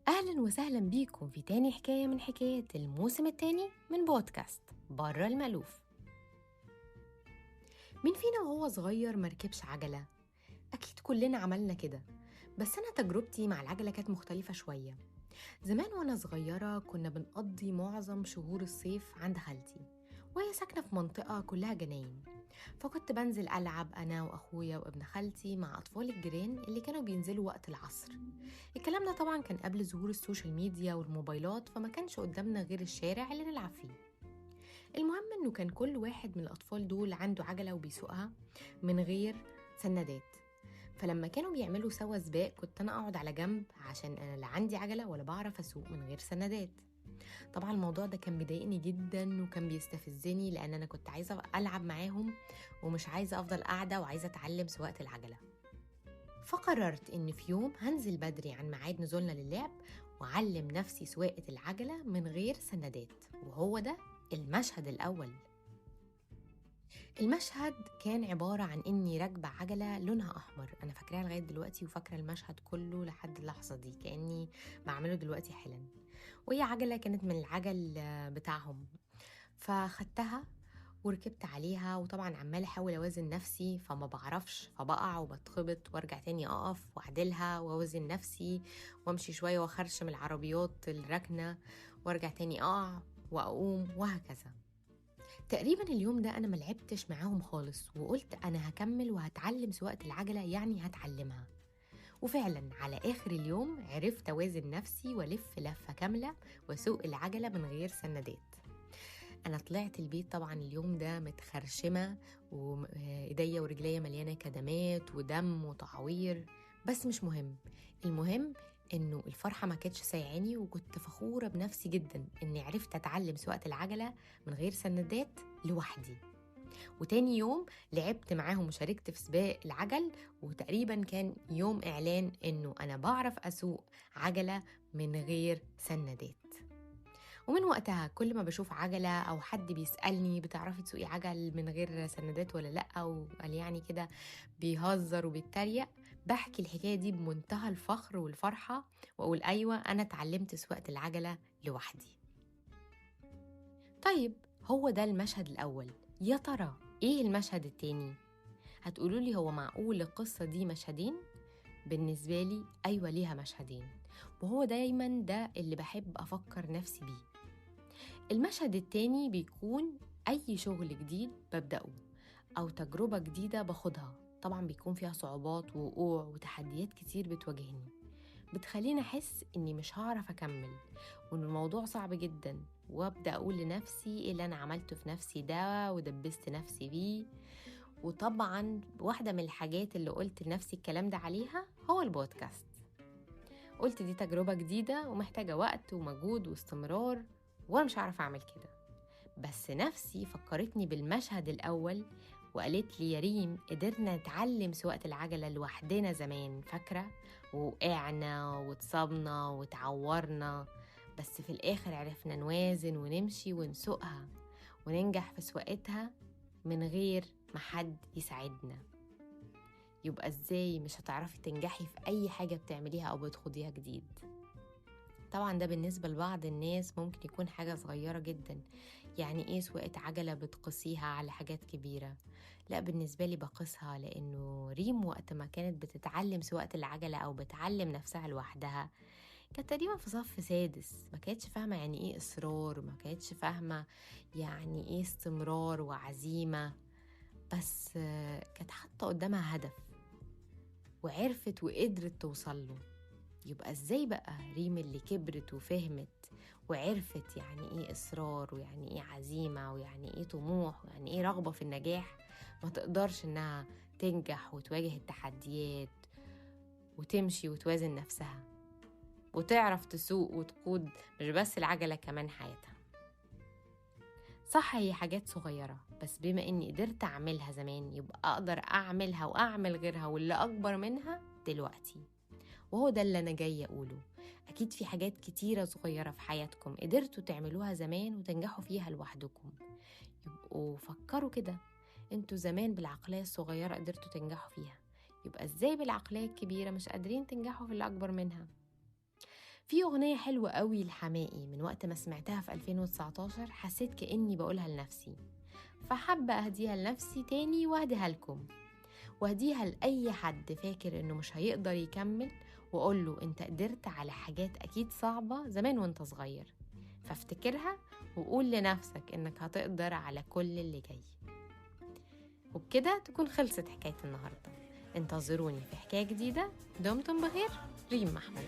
أهلا وسهلا بيكم في تاني حكاية من حكايات الموسم التاني من بودكاست برا المألوف. مين فينا وهو صغير مركبش عجلة؟ أكيد كلنا عملنا كده، بس أنا تجربتي مع العجلة كانت مختلفة شوية. زمان وأنا صغيرة كنا بنقضي معظم شهور الصيف عند خالتي، وهي ساكنة في منطقة كلها جناين، فكنت بنزل ألعب أنا وأخويا وابن خالتي مع أطفال الجيران اللي كانوا بينزلوا وقت العصر. الكلام ده طبعا كان قبل ظهور السوشيال ميديا والموبايلات، فما كانش قدامنا غير الشارع اللي نلعب فيه. المهم إنه كان كل واحد من الأطفال دول عنده عجلة وبيسوقها من غير سندات، فلما كانوا بيعملوا سوا سباق كنت أنا أقعد على جنب عشان أنا لا عندي عجلة ولا بعرف أسوق من غير سندات. طبعا الموضوع ده كان بيضايقني جدا وكان بيستفزني، لأن أنا كنت عايزة ألعب معاهم ومش عايزة أفضل قاعدة وعايزة أتعلم سواقة العجلة. فقررت إن في يوم هنزل بدري عن ميعاد نزولنا للعب وأعلم نفسي سواقة العجلة من غير سندات، وهو ده المشهد الأول. المشهد كان عبارة عن إني راكبة عجلة لونها أحمر، أنا فاكراها لغاية دلوقتي وفاكرة المشهد كله لحد اللحظة دي كأني بعمله دلوقتي حالا. وهي عجلة كانت من العجل بتاعهم، فخدتها وركبت عليها، وطبعا عمال احاول اوازن نفسي فما بعرفش، فبقع وبتخبط وارجع تاني اقف واعدلها واوازن نفسي وامشي شوية واخرشم العربيات الراكنة وارجع تاني اقع واقوم وهكذا. تقريبا اليوم ده انا ملعبتش معاهم خالص، وقلت انا هكمل وهتعلم سواقة العجلة، يعني هتعلمها. وفعلا على آخر اليوم عرفت أوازن نفسي ولف لفة كاملة وسوق العجلة من غير سندات. أنا طلعت البيت طبعا اليوم ده متخرشمة وإيديا ورجليا مليانة كدمات ودم وتعوير، بس مش مهم. المهم إنه الفرحة ما كانتش سايعاني، وكنت فخورة بنفسي جدا إني عرفت أتعلم سواقة العجلة من غير سندات لوحدي. وتاني يوم لعبت معاهم وشاركت في سباق العجل، وتقريبا كان يوم إعلان إنه أنا بعرف أسوق عجلة من غير سندات. ومن وقتها كل ما بشوف عجلة أو حد بيسألني بتعرفي تسوقي عجل من غير سندات ولا لأ، وقال يعني كده بيهزر وبيتريق، بحكي الحكاية دي بمنتهى الفخر والفرحة وأقول أيوة أنا اتعلمت سواقة العجلة لوحدي. طيب هو ده المشهد الأول، يا ترى إيه المشهد التاني؟ هتقولوا لي هو معقول القصة دي مشهدين؟ بالنسبة لي أيوة ليها مشهدين، وهو دايما ده اللي بحب أفكر نفسي بيه. المشهد التاني بيكون أي شغل جديد ببدأه أو تجربة جديدة باخدها، طبعا بيكون فيها صعوبات ووقوع وتحديات كتير بتواجهني، بتخليني أحس إني مش هعرف أكمل وإن الموضوع صعب جدا، وأبدأ أقول لنفسي إيه اللي أنا عملته في نفسي ده ودبست نفسي بيه. وطبعا واحدة من الحاجات اللي قلت لنفسي الكلام ده عليها هو البودكاست. قلت دي تجربة جديدة ومحتاجة وقت ومجهود واستمرار، وأنا مش عارفة أعمل كده. بس نفسي فكرتني بالمشهد الأول وقالت لي يا ريم قدرنا نتعلم سواقة العجلة لوحدنا زمان، فاكرة؟ وقعنا وتصابنا وتعورنا، بس في الآخر عرفنا نوازن ونمشي ونسوقها وننجح في سواقتها من غير ما حد يساعدنا. يبقى ازاي مش هتعرفي تنجحي في أي حاجة بتعمليها أو بتخوضيها جديد؟ طبعا ده بالنسبة لبعض الناس ممكن يكون حاجة صغيرة جدا، يعني ايه سواقة عجلة بتقيسيها على حاجات كبيرة؟ لا، بالنسبة لي بقيسها لأنه ريم وقت ما كانت بتتعلم سواقة العجلة أو بتعلم نفسها لوحدها كانت تقريبا في صف سادس، ما كانتش فاهمة يعني ايه إصرار، ما كانتش فاهمة يعني ايه استمرار وعزيمة، بس كانت حاطة قدامها هدف وعرفت وقدرت توصل له. يبقى ازاي بقى ريم اللي كبرت وفهمت وعرفت يعني ايه إصرار ويعني ايه عزيمة ويعني ايه طموح ويعني ايه رغبة في النجاح ما تقدرش انها تنجح وتواجه التحديات وتمشي وتوازن نفسها وتعرف تسوق وتقود مش بس العجلة كمان حياتها؟ صح هي حاجات صغيرة، بس بما اني قدرت اعملها زمان يبقى اقدر اعملها واعمل غيرها واللي اكبر منها دلوقتي. وهو ده اللي أنا جاي أقوله، أكيد في حاجات كتيرة صغيرة في حياتكم قدرتوا تعملوها زمان وتنجحوا فيها لوحدكم. يبقوا فكروا كده، انتوا زمان بالعقلية الصغيرة قدرتوا تنجحوا فيها، يبقى ازاي بالعقلية الكبيرة مش قادرين تنجحوا في اللي أكبر منها؟ في أغنية حلوة قوي لحماقي من وقت ما سمعتها في 2019 حسيت كأني بقولها لنفسي، فحابة أهديها لنفسي تاني وأهديها لكم، وأهديها لأي حد فاكر إنه مش هيقدر يكمل، وأقوله أنت قدرت على حاجات أكيد صعبة زمان وأنت صغير، فافتكرها وقول لنفسك إنك هتقدر على كل اللي جاي. وبكده تكون خلصت حكاية النهاردة. انتظروني في حكاية جديدة. دمتم بخير. ريم محمود.